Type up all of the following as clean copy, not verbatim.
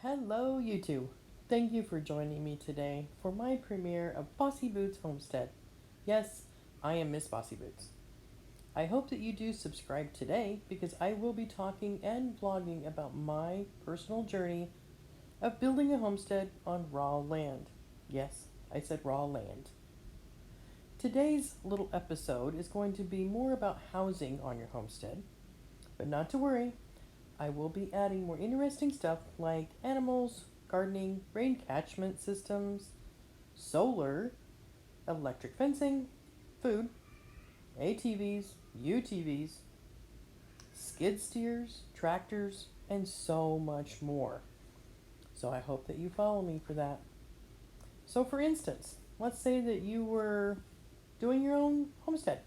Hello, YouTube. Thank you for joining me today for my premiere of Bossy Boots Homestead. Yes, I am Miss Bossy Boots. I hope that you do subscribe today because I will be talking and vlogging about my personal journey of building a homestead on raw land. Yes, I said raw land. Today's little episode is going to be more about housing on your homestead, but not to worry, I will be adding more interesting stuff like animals, gardening, rain catchment systems, solar, electric fencing, food, ATVs, UTVs, skid steers, tractors, and so much more. So I hope that you follow me for that. So for instance, let's say that you were doing your own homestead.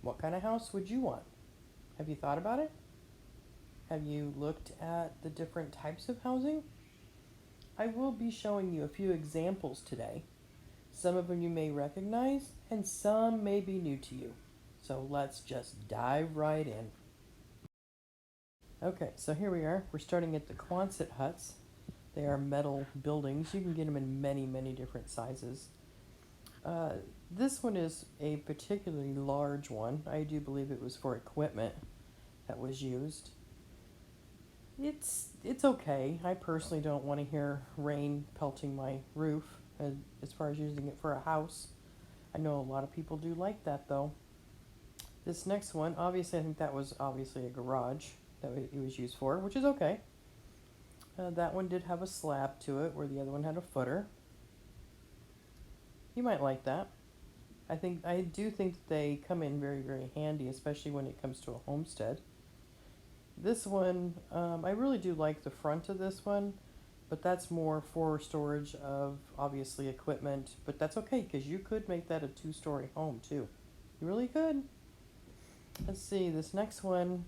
What kind of house would you want? Have you thought about it? Have you looked at the different types of housing? I will be showing you a few examples today. Some of them you may recognize, and some may be new to you. So let's just dive right in. Okay, so here we are. We're starting at the Quonset huts. They are metal buildings. You can get them in many, many different sizes. This one is a particularly large one. I do believe it was for equipment that was used. It's okay. I personally don't want to hear rain pelting my roof as far as using it for a house. I know a lot of people do like that though. This next one, obviously I think that was obviously a garage that it was used for, which is okay. That one did have a slab to it where the other one had a footer. You might like that. I do think that they come in very, very handy, especially when it comes to a homestead. This one, I really do like the front of this one, but that's more for storage of obviously equipment, but that's okay because you could make that a two-story home too. You really could. Let's see, this next one,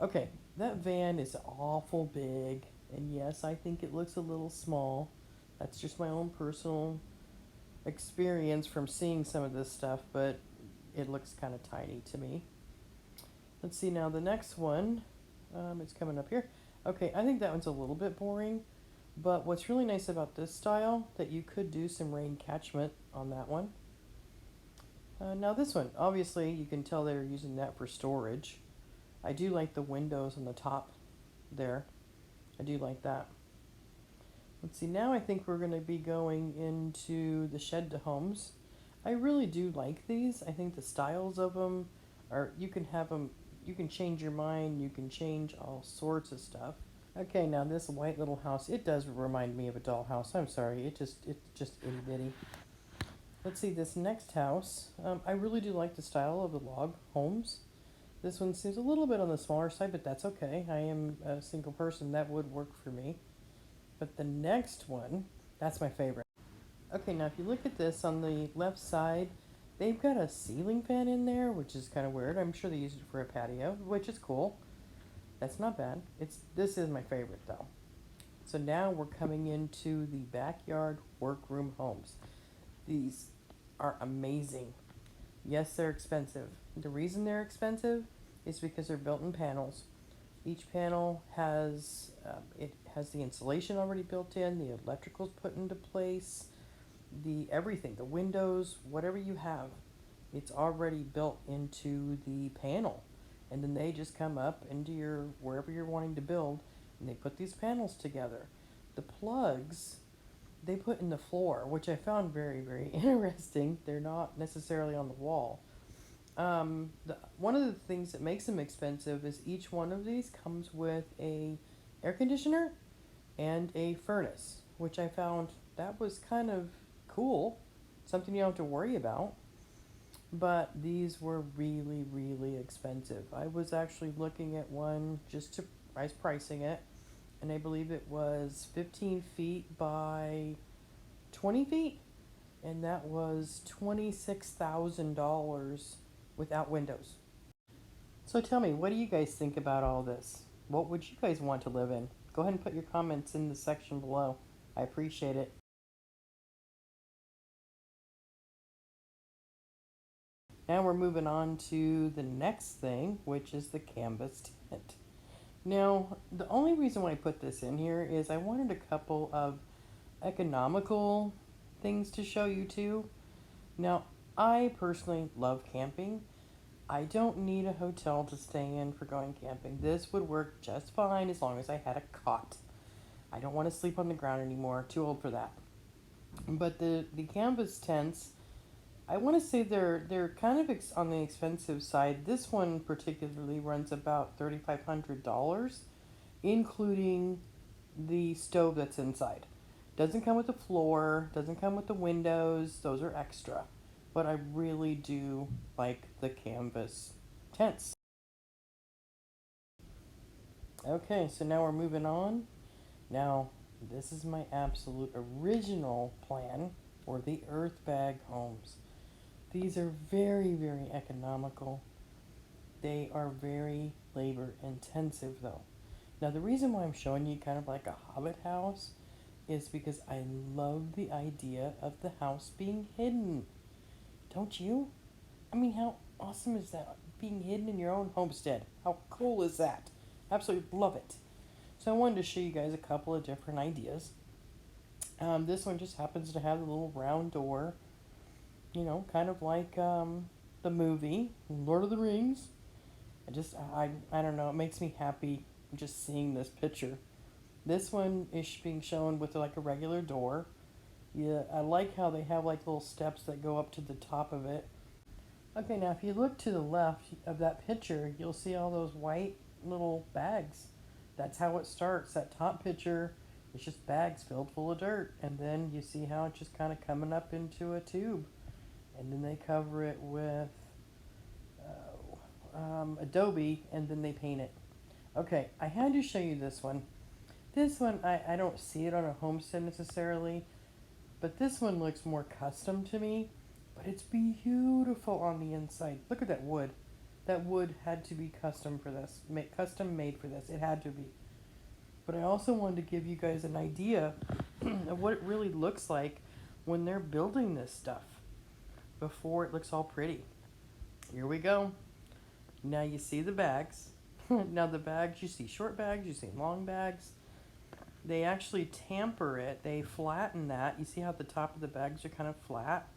okay, that van is awful big, and yes, I think it looks a little small. That's just my own personal experience from seeing some of this stuff, but it looks kind of tiny to me. Let's see now, the next one, it's coming up here. Okay, I think that one's a little bit boring, but what's really nice about this style, that you could do some rain catchment on that one. Now this one, obviously you can tell they're using that for storage. I do like the windows on the top there. I do like that. Let's see, now I think we're going to be going into the shed to homes. I really do like these. I think the styles of them are, you can have them, you can change your mind, you can change all sorts of stuff. Okay, now this white little house, it does remind me of a dollhouse. I'm sorry, it's just itty bitty. Let's see, this next house, I really do like the style of the log homes. This one seems a little bit on the smaller side, but that's okay. I am a single person, that would work for me. But the next one, that's my favorite. Okay, now if you look at this on the left side, they've got a ceiling fan in there, which is kind of weird. I'm sure they used it for a patio, which is cool. That's not bad. This is my favorite though. So now we're coming into the backyard workroom homes. These are amazing. Yes, they're expensive. The reason they're expensive is because they're built in panels. Each panel has it has the insulation already built in, the electrical's put into place, the everything, the windows, whatever you have, it's already built into the panel. And then they just come up into your wherever you're wanting to build, and they put these panels together. The plugs they put in the floor, which I found very, very interesting. They're not necessarily on the wall. One of the things that makes them expensive is each one of these comes with a air conditioner and a furnace, which I found that was kind of cool. Something you don't have to worry about. But these were really, really expensive. I was actually looking at one just to, I was pricing it, and I believe it was 15 feet by 20 feet, and that was $26,000 without windows. So tell me, what do you guys think about all this? What would you guys want to live in? Go ahead and put your comments in the section below. I appreciate it. Now we're moving on to the next thing, which is the canvas tent. Now, the only reason why I put this in here is I wanted a couple of economical things to show you too. Now, I personally love camping. I don't need a hotel to stay in for going camping. This would work just fine as long as I had a cot. I don't want to sleep on the ground anymore. Too old for that. But the canvas tents, I want to say they're kind of on the expensive side. This one particularly runs about $3,500, including the stove that's inside. Doesn't come with the floor, doesn't come with the windows, those are extra. But I really do like the canvas tents. Okay, so now we're moving on. Now, this is my absolute original plan for the Earthbag homes. These are very, very economical. They are very labor intensive though. Now, the reason why I'm showing you kind of like a hobbit house is because I love the idea of the house being hidden. Don't you? I mean, how awesome is that? Being hidden in your own homestead. How cool is that? Absolutely love it. So I wanted to show you guys a couple of different ideas. This one just happens to have a little round door, you know, kind of like the movie Lord of the Rings. I don't know, it makes me happy just seeing this picture. This one is being shown with like a regular door. Yeah, I like how they have like little steps that go up to the top of it. Okay, now if you look to the left of that picture, you'll see all those white little bags. That's how it starts. That top picture is just bags filled full of dirt. And then you see how it's just kind of coming up into a tube. And then they cover it with adobe, and then they paint it. Okay, I had to show you this one. This one, I don't see it on a homestead necessarily, but this one looks more custom to me. But it's beautiful on the inside. Look at that wood. That wood had to be custom for this, custom made for this. It had to be. But I also wanted to give you guys an idea of what it really looks like when they're building this stuff before it looks all pretty. Here we go. Now you see the bags. Now the bags, you see short bags, you see long bags. They actually tamper it. They flatten that. You see how the top of the bags are kind of flat?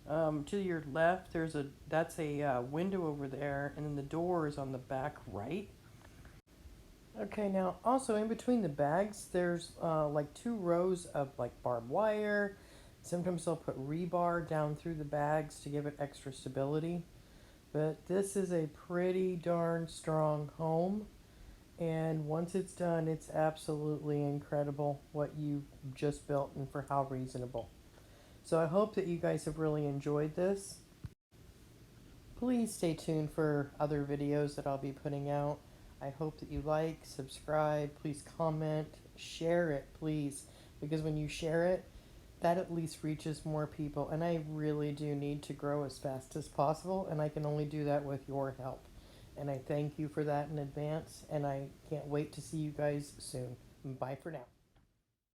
To your left, that's a window over there, and then the door is on the back right. Okay, now also in between the bags, there's like 2 rows of like barbed wire. Sometimes they'll put rebar down through the bags to give it extra stability. But this is a pretty darn strong home. And once it's done, it's absolutely incredible what you just built and for how reasonable. So I hope that you guys have really enjoyed this. Please stay tuned for other videos that I'll be putting out. I hope that you like, subscribe, please comment, share it, please. Because when you share it, that at least reaches more people. And I really do need to grow as fast as possible. And I can only do that with your help. And I thank you for that in advance. And I can't wait to see you guys soon. Bye for now.